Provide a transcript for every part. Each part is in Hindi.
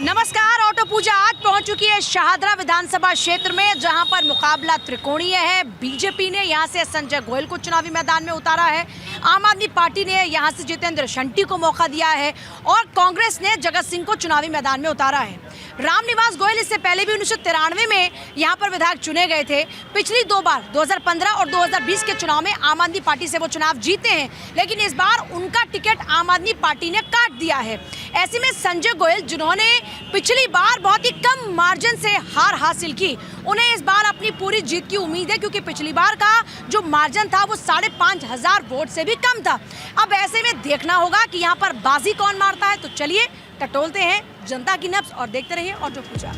नमस्कार। ऑटो पूजा आज पहुंच चुकी है शाहदरा विधानसभा क्षेत्र में, जहां पर मुकाबला त्रिकोणीय है। बीजेपी ने यहां से संजय गोयल को चुनावी मैदान में उतारा है, आम आदमी पार्टी ने यहां से जितेंद्र शंटी को मौका दिया है और कांग्रेस ने जगत सिंह को चुनावी मैदान में उतारा है। रामनिवास गोयल इससे पहले भी 1993 में यहां पर विधायक चुने गए थे। पिछली दो बार 2015 और 2020 के चुनाव में आम आदमी पार्टी से वो चुनाव जीते हैं, लेकिन इस बार उनका टिकट आम आदमी पार्टी ने काट दिया है। ऐसे में संजय गोयल, जिन्होंने पिछली बार बहुत ही कम मार्जिन से हार हासिल की, उन्हें इस बार अपनी पूरी जीत की उम्मीद है, क्योंकि पिछली बार का जो मार्जिन था वो 5,500 वोट से भी कम था। अब ऐसे में देखना होगा कि यहाँ पर बाजी कौन मारता है। तो चलिए टटोलते हैं जनता की नब्ज और देखते रहिए ऑटो पूजा।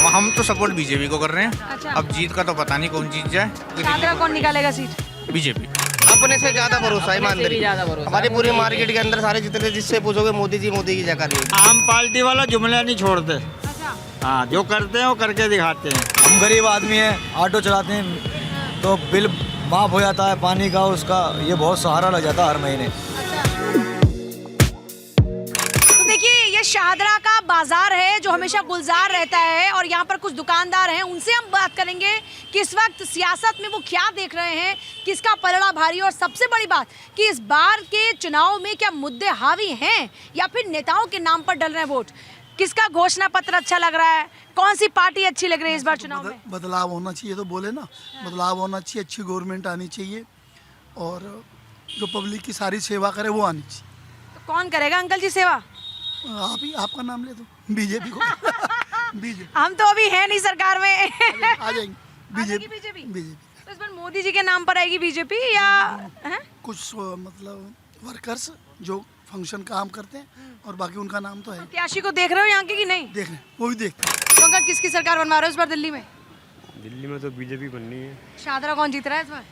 हम तो सपोर्ट बीजेपी को कर रहे हैं। अच्छा। अब जीत का तो पता नहीं कौन जीत जाए। शाहदरा कौन निकालेगा सीट? बीजेपी। अपने से ज्यादा भरोसा है, ईमानदारी। हमारी पूरी मार्केट के अंदर सारे जितने जिससे पूछोगे मोदी जी जगह नहीं। आम पार्टी वाला जुमला नहीं छोड़ते। अच्छा। हाँ, जो करते हैं वो करके दिखाते हैं। हम गरीब आदमी हैं, ऑटो चलाते हैं तो बिल माफ हो जाता है पानी का, उसका ये बहुत सहारा लग जाता है हर महीने। तो देखिए, ये शाहदरा का बाजार है जो हमेशा गुलजार रहता है और यहाँ पर कुछ दुकानदार हैं, उनसे हम बात करेंगे कि इस वक्त सियासत में वो क्या देख रहे हैं, किसका पलड़ा भारी, और सबसे बड़ी बात कि इस बार के चुनाव में क्या मुद्दे हावी हैं या फिर नेताओं के नाम पर डल रहे हैं वोट। किसका घोषणा पत्र अच्छा लग रहा है, कौन सी पार्टी अच्छी लग रही है इस बार चुनाव में। बदलाव होना चाहिए, तो बोले ना, बदलाव होना चाहिए, अच्छी गवर्नमेंट आनी चाहिए और जो पब्लिक की सारी सेवा करे वो आनी चाहिए। तो कौन करेगा अंकल जी सेवा? आप ही, आपका नाम ले दो, बीजेपी को। बीजेपी हम तो अभी है नहीं सरकार में। आ जाएंगे। बीजेपी। बीजेपी तो इस बार मोदी जी के नाम पर आएगी बीजेपी या है? कुछ मतलब वर्कर्स जो फंक्शन काम करते हैं और बाकी उनका नाम तो है। प्रत्याशी को देख रहे हो यहाँ के कि नहीं? देख रहे हैं, वो भी देखते हैं। तो अंकल किसकी सरकार बनवा रहे हो इस बार दिल्ली में? दिल्ली में तो बीजेपी बननी है। शाहदरा कौन जीत रहा है इस बार?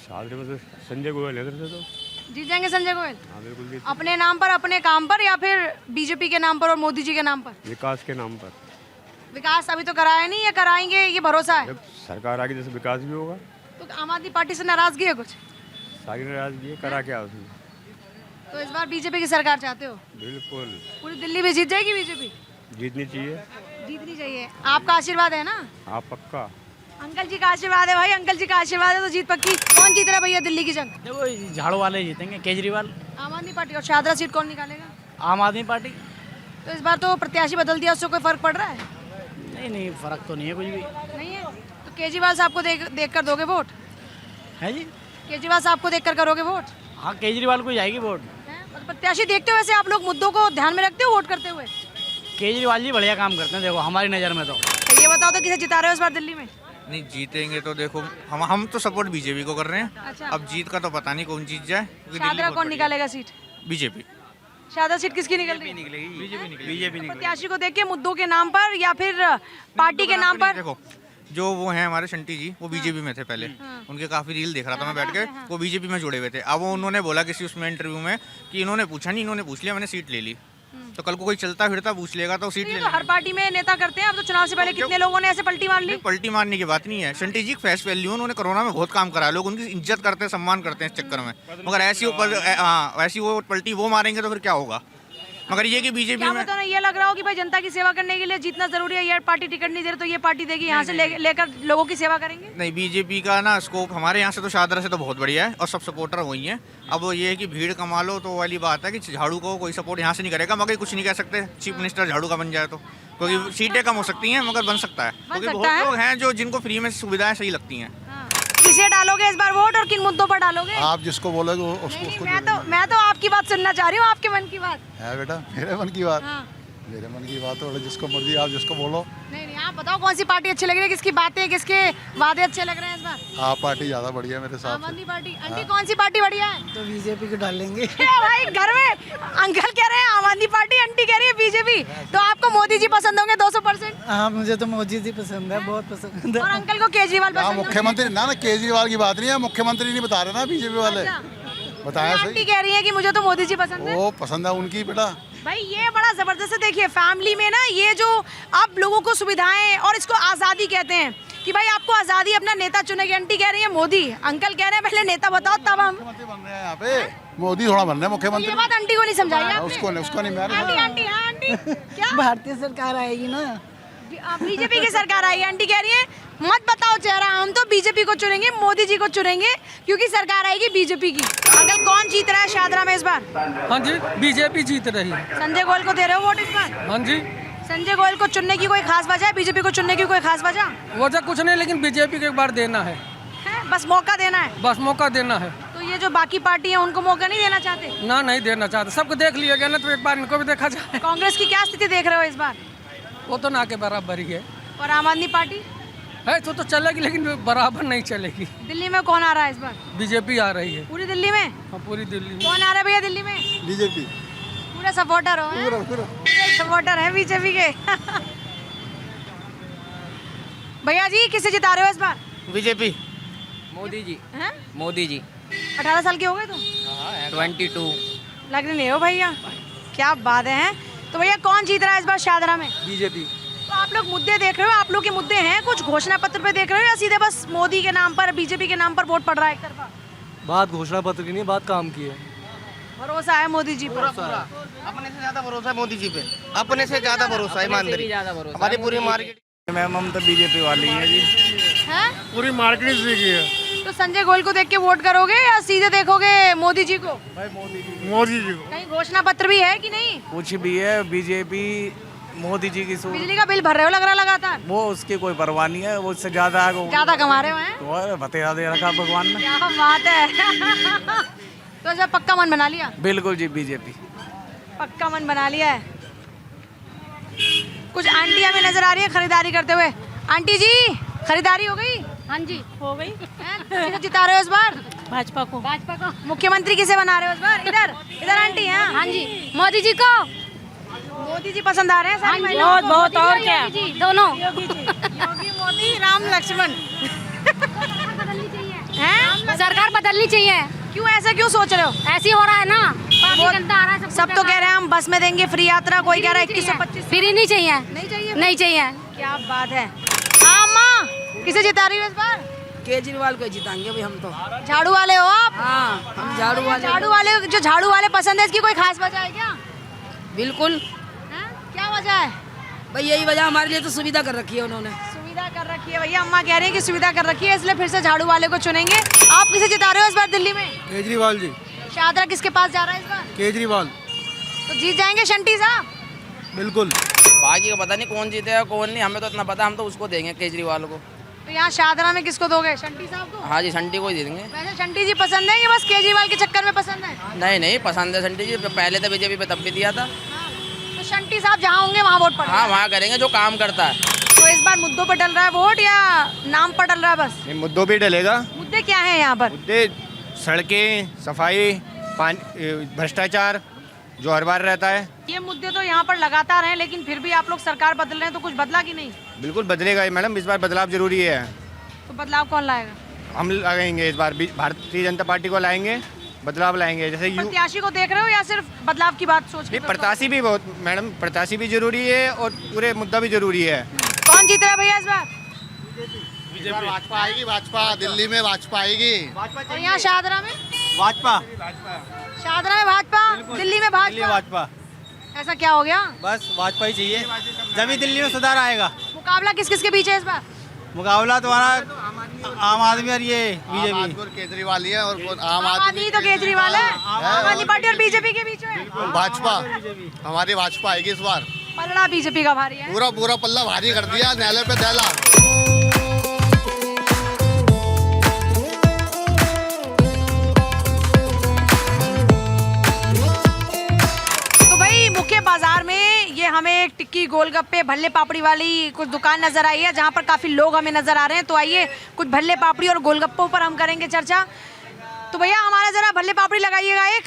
शाहदरा में तो संजय गोयल है, इधर से तो जीत जाएंगे संजय गोयल। हाँ बिल्कुल जीत। अपने नाम पर, अपने काम पर, या फिर बीजेपी के नाम पर और मोदी जी के नाम पर? विकास के नाम पर। विकास अभी तो कराया नहीं, या कराएंगे ये भरोसा है? जब सरकार आगे जैसे विकास भी होगा। तो आम आदमी पार्टी से नाराजगी है कुछ? सारी नाराजगी है, करा क्या उसमें। तो इस बार बीजेपी की सरकार चाहते हो? बिल्कुल पूरी दिल्ली में जीत जाएगी बीजेपी? जीतनी चाहिए। जीतनी चाहिए। आपका आशीर्वाद है ना? हाँ पक्का। अंकल जी का आशीर्वाद है भाई, अंकल जी का आशीर्वाद है तो जीत पक्की। कौन जीत रहा है भैया दिल्ली की जंग? देखो झाड़ू वाले जीतेंगे, केजरीवाल। आम आदमी पार्टी। और शाहदरा सीट कौन निकालेगा? आम आदमी पार्टी। तो इस बार तो प्रत्याशी बदल दिया, उससे कोई फर्क पड़ रहा है? नहीं, फर्क तो नहीं है कुछ भी। नहीं है। तो केजरीवाल साहब को देख कर दोगे वोट? है जी। केजरीवाल साहब को देख कर करोगे वोट? हाँ, केजरीवाल को जाएगी वोट। मतलब प्रत्याशी देखते हुए, वैसे आप लोग मुद्दों को ध्यान में रखते हो वोट करते हुए? केजरीवाल जी बढ़िया काम करते हैं, देखो हमारी नज़र में तो। ये बताओ तो किसे जिता रहे हो इस बार दिल्ली में? नहीं जीतेंगे तो देखो, हम तो सपोर्ट बीजेपी को कर रहे हैं। अच्छा। अब जीत का तो पता नहीं कौन जीत जाए। शाहदरा कौन निकालेगा सीट? बीजेपी। शाहदरा सीट किसकी निकल रही है? बीजेपी प्रत्याशी को देख के, मुद्दों के नाम पर या फिर पार्टी के नाम पर? देखो, जो वो हैं हमारे शंटी जी, वो बीजेपी में थे पहले। उनके काफी रील देख रहा था मैं बैठ के, वो बीजेपी में जुड़े हुए थे। अब वो उन्होंने बोला किसी उसमें इंटरव्यू में कि इन्होंने पूछा नहीं, इन्होंने पूछ लिया, मैंने सीट ले ली। तो कल को कोई चलता फिरता पूछ लेगा तो सीट ले तो हर पार्टी में नेता करते हैं। अब तो चुनाव से पहले कितने लोगों ने ऐसे पलटी मार ली? पलटी मारने की बात नहीं है। शंटी जी फेस वैल्यू, उन्होंने कोरोना में बहुत काम करा, लोग उनकी इज्जत करते हैं, सम्मान करते हैं इस चक्कर में। मगर ऐसी ऐसी वो पलटी वो मारेंगे तो फिर क्या होगा। मगर ये कि बीजेपी में तो ये लग रहा हो कि भाई जनता की सेवा करने के लिए जीतना जरूरी है, ये पार्टी टिकट नहीं दे रही तो ये पार्टी देगी, यहाँ से लेकर लोगों की सेवा करेंगे। नहीं, बीजेपी का ना स्कोप हमारे यहाँ से तो शाहदरा से तो बहुत बढ़िया है और सब सपोर्टर वही हैं। अब ये है कि भीड़ कमा लो तो वाली बात है कि झाड़ू को कोई सपोर्ट यहाँ से नहीं करेगा, मगर कुछ नहीं कह सकते चीफ मिनिस्टर झाड़ू का बन जाए तो, क्योंकि सीटें कम हो सकती हैं मगर बन सकता है, क्योंकि बहुत लोग हैं जो जिनको फ्री में सुविधाएं सही लगती हैं। किसे डालोगे इस बार वोट और किन मुद्दों पर डालोगे? आप जिसको बोलोगे उसको। मैं तो आपकी बात सुनना चाह रही हूँ, आपके मन की बात है बेटा, मेरे मन की बात। हाँ। मेरे मन की बात हो, जिसको मर्जी आप जिसको बोलो। नहीं, आप बताओ कौन सी पार्टी अच्छी लग रही है, किसकी बातें, किसके वादे अच्छे लग रहे हैं इस बार? आप पार्टी ज्यादा बढ़िया मेरे साथ। आम आदमी पार्टी। आंटी कौन सी पार्टी बढ़िया है? तो बीजेपी को डालेंगे। भाई घर में अंकल कह रहे हैं आम आदमी पार्टी, आंटी कह रही है बीजेपी। तो आपको मोदी जी पसंद होंगे 200%? हाँ, मुझे तो मोदी जी पसंद है, बहुत पसंद है। और अंकल को केजरीवाल पसंद है? मुख्यमंत्री ना केजरीवाल की बात नहीं है, मुख्यमंत्री नहीं बता रहे ना बीजेपी वाले। बताया आंटी कह रही है कि मुझे तो मोदी जी पसंद है। वो पसंद है उनकी बेटा। भाई ये बड़ा जबरदस्त है। देखिए फैमिली में ना ये जो अब लोगों को सुविधाएं और इसको आज़ादी कहते हैं कि भाई आपको आज़ादी अपना नेता चुनेगी। आंटी कह रही है मोदी, अंकल कह रहे हैं पहले नेता बताओ तब हम। बन रहे हैं यहाँ पे मोदी थोड़ा बन रहे हैं मुख्यमंत्री। ये बात आंटी को नहीं समझाई आपने? उसको नहीं मैं आंटी आंटी हाँ आंटी क्या भारतीय सरकार आएगी ना, बीजेपी की सरकार आई। आंटी कह रही है मत बताओ चेहरा, हम तो बीजेपी को चुनेंगे, मोदी जी को चुनेंगे क्योंकि सरकार आएगी बीजेपी की। अंकल कौन जीत रहा है शाहदरा में इस बार? हाँ जी बीजेपी जीत रही है। संजय गोयल को दे रहे हो वोट इस बार? हाँ जी। संजय गोयल को चुनने की कोई खास वजह है? बीजेपी को चुनने की कोई खास वजह? वजह कुछ नहीं, लेकिन बीजेपी को एक बार देना है, बस मौका देना है। बस मौका देना है। तो ये जो बाकी पार्टी है उनको मौका नहीं देना चाहते? ना नहीं देना चाहते, सबको देख लिया गया ना, तो एक बार इनको भी देखा जाए। कांग्रेस की क्या स्थिति देख रहे हो इस बार? वो तो ना के बराबर ही है। और आम आदमी पार्टी है तो चलेगी, लेकिन बराबर नहीं चलेगी। दिल्ली में कौन आ रहा है इस बार? बीजेपी आ रही है पूरी दिल्ली में? हाँ, पूरी दिल्ली में। कौन आ रहा है भैया दिल्ली में? बीजेपी पूरा सपोर्टर हो? पूरा सपोर्टर है बीजेपी के। भैया जी किसे जिता रहे हो इस बार? बीजेपी। मोदी जी। हैं? मोदी जी। 18 साल के हो गए तुम? 22। लग नहीं हो भैया, क्या बात है। तो भैया कौन जीत रहा है इस बार शाहदरा में? बीजेपी। तो आप लोग मुद्दे देख रहे हो, आप लोग के मुद्दे हैं कुछ घोषणा पत्र पे देख रहे हो या सीधे बस मोदी के नाम पर, बीजेपी के नाम पर वोट पड़ रहा है एक तरफा? बात घोषणा पत्र की नहीं, बात काम की है। भरोसा है मोदी जी पर? अपने से ज्यादा भरोसा है मोदी जी पे, अपने से ज्यादा भरोसा है ईमानदारी। हमारी पूरी मार्केट मैम हम तो बीजेपी वाली हैं जी, हैं? पूरी मार्केट सीखी है। तो संजय गोयल को देख के वोट करोगे या सीधे देखोगे मोदी जी को? मोदी जी को कहीं घोषणा पत्र भी है कि नहीं? कुछ भी है, बीजेपी मोदी जी की बिजली का बिल भर रहे हो लग रहा लगातार? वो उसकी कोई परवाह नहीं है, वो उससे ज्यादा ज्यादा कमा रहे हो हैं? बतेरा दे रखा भगवान ने। क्या बात है। तो जब पक्का मन बना लिया? बिल्कुल जी बीजेपी। पक्का मन बना लिया है। कुछ आंटी हमें नजर आ रही है खरीदारी करते हुए। आंटी जी खरीदारी हो गई? हाँ जी हो गई। किसे जिता रहे हो इस बार? भाजपा को। भाजपा को। मुख्यमंत्री किसे बना रहे हो इस बार? इधर इधर आंटी हैं? हाँ जी मोदी जी को। मोदी जी पसंद आ रहे हैं सारी महिलाओं बहुत को? बहुत और क्या दोनों। योगी मोदी राम लक्ष्मण। हैं? सरकार बदलनी चाहिए। क्यों ऐसा क्यों सोच रहे हो? ऐसे ही हो रहा है ना, पार्टी जनता आ रहा है। सब तो कह रहे हैं हम बस में देंगे फ्री यात्रा, कोई कह रहा है 2125। फ्री नहीं चाहिए। नहीं चाहिए? नहीं चाहिए। क्या बात है। हाँ माँ किसे जिता रही हो इस बार? केजरीवाल को जिताएंगे भाई हम तो। झाड़ू वाले हो आप? हाँ हम झाड़ू वाले। झाड़ू वाले जो झाड़ू वाले पसंद है, इसकी कोई खास वजह है क्या? बिल्कुल। हैं? क्या वजह है? भाई यही वजह, हमारे लिए तो सुविधा कर रखी है उन्होंने। सुविधा कर रखी है भैया, अम्मा कह रही है कि सुविधा कर रखी है इसलिए फिर से झाड़ू वाले को चुनेंगे। आप किसे जिता रहे हो इस बार दिल्ली में? केजरीवाल जी। शाहदरा किसके पास जा रहा है इस बार? केजरीवाल। तो जीत जाएंगे शंटी साहब? बिल्कुल। बाकी का पता नहीं कौन जीतेगा कौन नहीं, हमें तो इतना पता, हम तो उसको देंगे केजरीवाल को। तो यहाँ शाहदरा में किसको दोगे? शंटी साहब को? हाँ जी शंटी को ही दे देंगे। वैसे शंटी जी पसंद है कि बस केजरीवाल के चक्कर में पसंद है? नहीं नहीं पसंद है शंटी जी, पहले तो बीजेपी पे तब भी दिया था। तो शंटी साहब जहाँ होंगे वहाँ वोट पड़ेगा? हाँ वहाँ करेंगे जो काम करता है। तो इस बार मुद्दों पर डल रहा है वोट या नाम पर डल रहा है बस? मुद्दों पे डलेगा। मुद्दे क्या हैं यहाँ पर? मुद्दे सड़कें, सफाई, पानी, भ्रष्टाचार जो हर बार रहता है। ये मुद्दे तो यहाँ पर लगातार हैं, लेकिन फिर भी आप लोग सरकार बदल रहे हैं तो कुछ बदला कि नहीं? बिल्कुल बदलेगा ही मैडम, इस बार बदलाव जरूरी है। तो बदलाव कौन लाएगा? हम लगाएंगे इस बार भारतीय जनता पार्टी को लाएंगे, बदलाव लाएंगे। जैसे प्रत्याशी को देख रहे हो या सिर्फ बदलाव की बात सोच के? प्रत्याशी भी बहुत मैडम, प्रत्याशी भी जरूरी है और पूरे मुद्दा भी जरूरी है। कौन जीत रहा है भैया इस बार? भाजपा आएगी, भाजपा दिल्ली में भाजपा आएगी। और यहाँ शाहदरा में? भाजपा। शाहदरा में भाजपा, दिल्ली में भाजपा। ऐसा क्या हो गया? बस भाजपा ही चाहिए, जब दिल्ली में सुधार आएगा। मुकाबला किस किस के बीच है इस बार? मुकाबला तुम्हारा आम आदमी और ये बीजेपी और केजरीवाल ही है, और आम आदमी तो केजरीवाल है, आम आदमी पार्टी और बीजेपी के बीच में भाजपा। हमारी भाजपा आएगी इस बार। पलड़ा बीजेपी का भारी है। पूरा पूरा पल्ला भारी कर दिया, न्यायालय पे दहला। मुख्य बाजार में ये हमें एक टिक्की गोलगप्पे भल्ले पापड़ी वाली कुछ दुकान नजर आई है जहाँ पर काफी लोग हमें नजर आ रहे हैं। तो आइए कुछ भल्ले पापड़ी और गोलगप्पों पर हम करेंगे चर्चा। तो भैया हमारा जरा भल्ले पापड़ी लगाइएगा एक,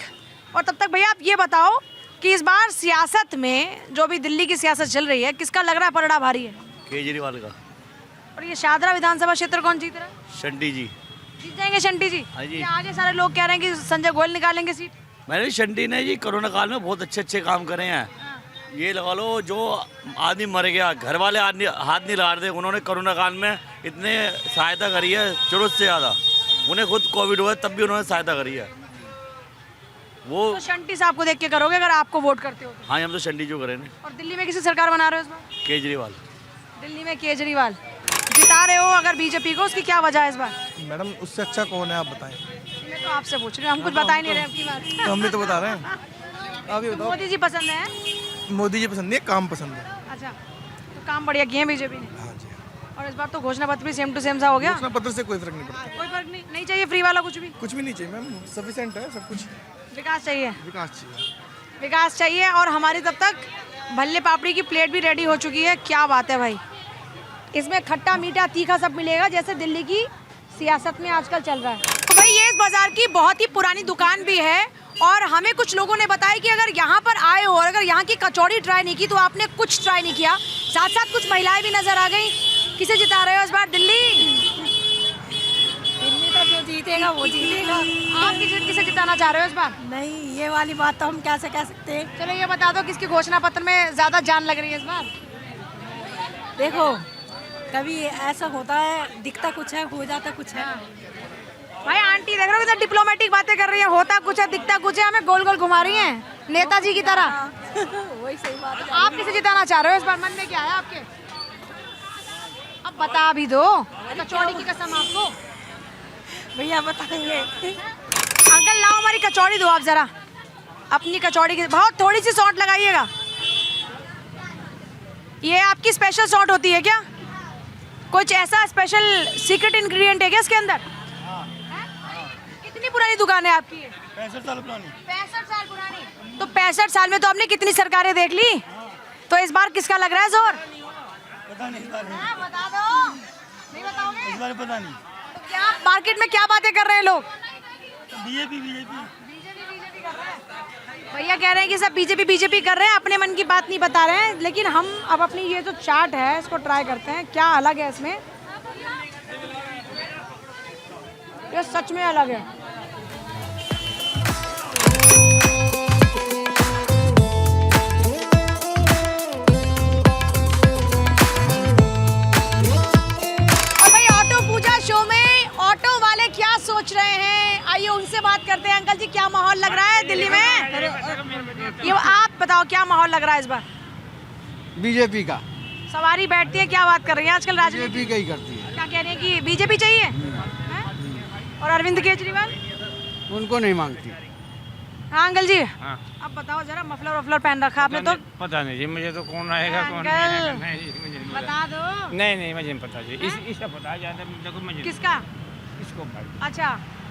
और तब तक भैया आप ये बताओ कि इस बार सियासत में जो भी दिल्ली की सियासत चल रही है, किसका लग रहा है पलड़ा भारी है? केजरीवाल का। और ये शाहदरा विधानसभा क्षेत्र कौन जीत रहा है? शंटी जी। जीत जाएंगे शंटी जी? हाँ जी। आगे सारे लोग कह रहे हैं कि संजय गोयल निकालेंगे सीट। मैंने शंटी ने जी कोरोना काल में बहुत अच्छे काम करे हैं। ये लगा लो जो आदमी मर गया, घर वाले आदमी हाथ नहीं ला रहे, उन्होंने कोरोना काल में इतने सहायता करी है जरूरत से ज़्यादा। उन्हें खुद कोविड हुआ तब भी उन्होंने सहायता करी है। वो तो शंटी साहब को देख के करोगे अगर आपको वोट करते हो तो? हाँ, हम तो शंटी जो करें। और दिल्ली में किसी सरकार बना रहे हो इस बार? केजरीवाल। दिल्ली में केजरीवाल जिता रहे हो अगर बीजेपी को, उसकी क्या वजह है इस बार? मैडम उससे अच्छा कौन है आप बताएं। मैं तो आपसे पूछ रही हूँ, हम कुछ बता ही नहीं रहे आपकी बात। हम भी तो बता रहे हैं, आप ही तो मोदी जी पसंद है? मोदी जी पसंद नहीं, काम पसंद है। अच्छा, तो काम बढ़िया किए हैं बीजेपी ने। हाँ जी, और इस बार तो घोषणा पत्र भी सेम टू सेम सा हो गया। घोषणा पत्र से कोई फर्क नहीं पड़ता। कोई फर्क नहीं चाहिए फ्री वाला कुछ भी? कुछ भी नहीं चाहिए मैम, सफिशिएंट है सब कुछ। विकास चाहिए, विकास चाहिए। विकास चाहिए। और हमारी तब तक भल्ले पापड़ी की प्लेट भी रेडी हो चुकी है। क्या बात है भाई, इसमें खट्टा मीठा तीखा सब मिलेगा जैसे दिल्ली की सियासत में आजकल चल रहा है। तो भाई ये इस बाजार की बहुत ही पुरानी दुकान भी है और हमें कुछ लोगों ने बताया कि अगर यहाँ पर आए हो और अगर यहाँ की कचौड़ी ट्राई नहीं की तो आपने कुछ ट्राई नहीं किया। साथ साथ कुछ महिलाएं भी नजर आ गई। किसे जिता रहे हो इस बार? दिल्ली तो जो जीतेगा वो जीतेगा। आप किसे जिताना चाह रहे हो इस बार? नहीं, ये वाली बात तो हम कैसे कह सकते हैं। चलो ये बता दो किसकी घोषणा पत्र में ज्यादा जान लग रही है इस बार? देखो, कभी ऐसा होता है, दिखता कुछ है, हो जाता कुछ है। भाई आंटी देख रहे हो कितना डिप्लोमेटिक बातें कर रही है। होता कुछ है, दिखता कुछ है, हमें गोल गोल घुमा रही हैं नेताजी की तरह। वही सही बात है। आप किसे जिताना चाह रहे हो इस बार? मन में क्या है आपके? अब बता भी दो। कचौड़ी की कसम आपको। भैया बताएंगे। अंकल लाओ हमारी कचौड़ी दो आप जरा। अपनी कचौड़ी की बहुत थोड़ी सी सौंठ लगाइएगा। ये आपकी स्पेशल सौंठ होती है क्या? कुछ ऐसा स्पेशल सीक्रेट इंग्रेडिएंट है क्या इसके अंदर? कितनी पुरानी दुकान है आपकी? 65 साल पुरानी। 65 साल पुरानी। तो 65 साल में तो आपने कितनी सरकारें देख ली। तो इस बार किसका लग रहा है जोर? पता नहीं, बता दो। नहीं बताओगे? इस बार पता नहीं। तो क्या मार्केट में क्या बातें कर रहे हैं लोग? बीजेपी कर रहे हैं। भैया कह रहे हैं कि सब बीजेपी कर रहे हैं, अपने मन की बात नहीं बता रहे हैं। लेकिन हम अब अपनी ये जो चाट है इसको ट्राई करते हैं, क्या अलग है इसमें। ये सच में अलग है। और भाई ऑटो पूजा शो में ऑटो वाले क्या सोच रहे हैं, आइए उनसे बात करते हैं। अंकल जी क्या माहौल लग रहा है दिल्ली में? ये आप बताओ क्या माहौल लग रहा है इस बार? बीजेपी का। सवारी बैठती है, क्या बात कर रही है आजकल राजनीति? बीजेपी का ही करती है। क्या कह रही है कि बीजेपी चाहिए हैं? और अरविंद केजरीवाल उनको नहीं मांगती। हाँ अंकल जी, हाँ। अब बताओ जरा, मफलर वफलर पहन रखा आपने तो। पता नहीं जी, मुझे तो कौन आएगा कौन नहीं अंकल, आएगा। नहीं जी, मुझे नहीं बता दो। नहीं मुझे नहीं पता जी। इसका पता ज्यादा देखो मुझे। किसका? इसको अच्छा,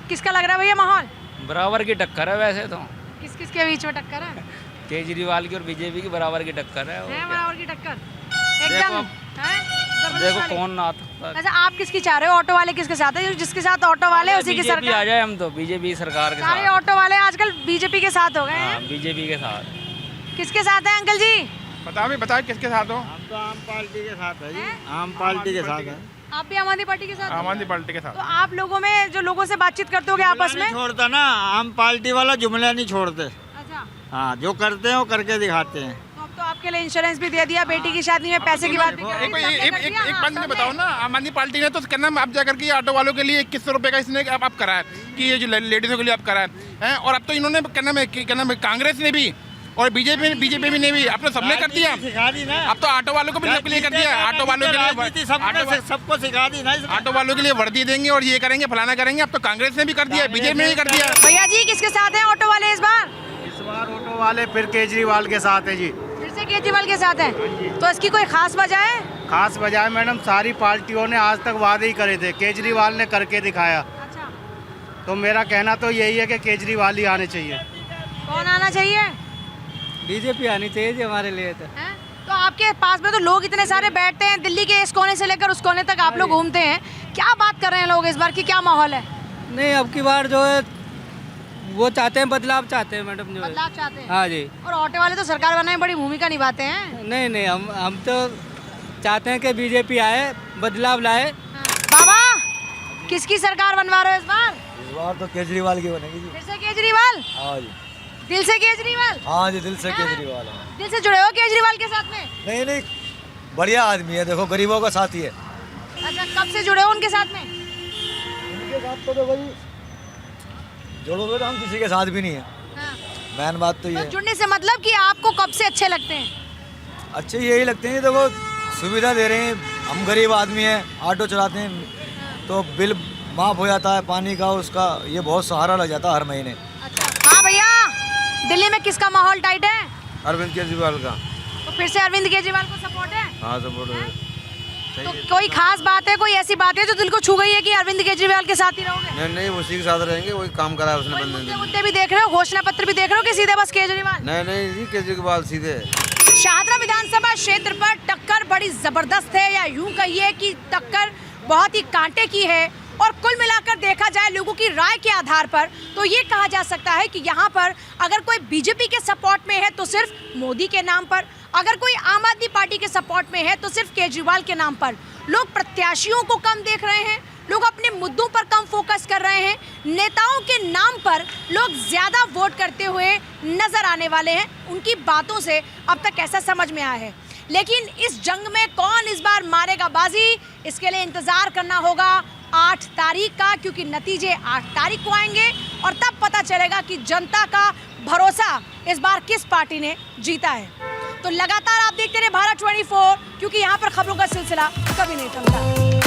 किसका लग रहा है भैया माहौल? बराबर की टक्कर है वैसे तो। किस किस के बीच में टक्कर है? केजरीवाल की और बीजेपी की बराबर की टक्कर है। बराबर की टक्कर एकदम। देखो कौन आता। अच्छा आप किसकी चाह रहे हो? ऑटो वाले किसके साथ है? जिसके साथ ऑटो वाले उसी की बीजेपी आ सरकार। जाए, हम तो बीजेपी सरकार के सारे साथ। ऑटो वाले आजकल बीजेपी के साथ हो गए हैं। बीजेपी के साथ। किसके साथ है अंकल जी? बताओ किसके साथ हो? हम तो आम पार्टी के साथ है जी। आम पार्टी के साथ है। आप भी आम आदमी पार्टी के साथ? आम आदमी पार्टी के साथ। तो आप लोगों में जो लोगों से बातचीत करते होगे आपस में? छोड़ता ना, आम पार्टी वाला जुमला नहीं छोड़ते। अच्छा, हाँ, जो करते हैं वो करके दिखाते हैं। तो अब तो आपके लिए इंश्योरेंस भी दे दिया, बेटी की शादी में पैसे की बात भी कर रहे हैं, सबने कर दिया। एक बात मुझे बताओ ना, आम आदमी पार्टी ने तो क्या नाम आप जाकर के ऑटो वालों के लिए 2100 रुपए का इसने आप कराया कि ये जो लेडीजों के लिए आप कराया है। और अब तो इन्होंने क्या नाम है कांग्रेस ने भी और बीजेपी ने भी अपने सबने कर दिया। सिखा दी ना। अब तो ऑटो वालों को भी लिए कर दिया। ऑटो वालों के लिए सबको सिखा दी ना। ऑटो वालों के लिए वर्दी देंगे और ये करेंगे फलाना करेंगे। अब तो कांग्रेस ने भी कर दिया, बीजेपी ने भी कर दिया। भैया जी किसके साथ हैं ऑटो वाले इस बार? इस बार ऑटो वाले फिर केजरीवाल के साथ है जी। फिर से केजरीवाल के साथ हैं। तो इसकी कोई खास वजह है? खास वजह है मैडम, सारी पार्टियों ने आज तक वादे ही करे थे, केजरीवाल ने करके दिखाया। अच्छा, तो मेरा कहना तो यही है कि केजरीवाल ही आने चाहिए। कौन आना चाहिए? बीजेपी आनी चाहिए जी हमारे लिए तो। हैं? तो आपके पास में तो लोग इतने सारे बैठते हैं, दिल्ली के इस कोने से लेकर उस कोने तक आप लोग घूमते हैं, क्या बात कर रहे हैं लोग इस बार की? क्या माहौल है? नहीं, अब की बार जो है वो चाहते हैं, बदलाव चाहते हैं मैडम जो है। बदलाव चाहते हैं। हाँ जी। और ऑटो वाले तो सरकार बनाने में बड़ी भूमिका निभाते हैं। नहीं हम तो चाहते हैं कि बीजेपी आए, बदलाव लाए। बाबा किसकी सरकार बनवा रहे हो इस बार? इस बार तो केजरीवाल की बनेगी जी। फिर से केजरीवाल? हाँ जी। दिल से केजरीवाल? हाँ जी, दिल से केजरीवाल है। दिल से जुड़े हो केजरीवाल के साथ में? नहीं नहीं, बढ़िया आदमी है, देखो गरीबों का साथी है। अच्छा, कब से जुड़े हो उनके साथ में? उनके साथ तो देखो जी, जोड़ोगे तो हम किसी के साथ भी नहीं है। हाँ। मेन बात तो ये तो है। जुड़ने से मतलब कि आपको कब से अच्छे लगते हैं? अच्छे यही लगते हैं, देखो सुविधा दे रहे हैं, हम गरीब आदमी हैं, ऑटो चलाते हैं तो बिल माफ़ हो जाता है पानी का, उसका ये बहुत सहारा लग जाता है हर महीने। अच्छा। हाँ भैया, दिल्ली में किसका माहौल टाइट है? अरविंद केजरीवाल का। तो फिर से अरविंद केजरीवाल को सपोर्ट है? हाँ सपोर्ट है। तो कोई खास बात है, कोई ऐसी बात है जो दिल को छू गई है कि अरविंद केजरीवाल के साथ ही रहोगे? नहीं नहीं, उसी के साथ रहेंगे, वही काम करा है उसने कोई बंदे ने। मुद्दे भी देख रहे हो, घोषणा पत्र भी देख रहे हो कि सीधे बस केजरीवाल? नहीं नहीं जी, केजरीवाल सीधे। शाहदरा विधानसभा क्षेत्र पर टक्कर बड़ी जबरदस्त है, या यूं कहिए कि टक्कर बहुत ही कांटे की है। और कुल मिलाकर देखा जाए लोगों की राय के आधार पर तो ये कहा जा सकता है कि यहाँ पर अगर कोई बीजेपी के सपोर्ट में है तो सिर्फ मोदी के नाम पर, अगर कोई आम आदमी पार्टी के सपोर्ट में है तो सिर्फ केजरीवाल के नाम पर। लोग प्रत्याशियों को कम देख रहे हैं, लोग अपने मुद्दों पर कम फोकस कर रहे हैं, नेताओं के नाम पर लोग ज्यादा वोट करते हुए नजर आने वाले हैं। उनकी बातों से अब तक ऐसा समझ में आया है। लेकिन इस जंग में कौन इस बार मारेगा बाजी, इसके लिए इंतजार करना होगा 8 तारीख का, क्योंकि नतीजे 8 तारीख को आएंगे और तब पता चलेगा कि जनता का भरोसा इस बार किस पार्टी ने जीता है। तो लगातार आप देखते रहे भारत 24, क्योंकि यहाँ पर खबरों का सिलसिला कभी नहीं थमता।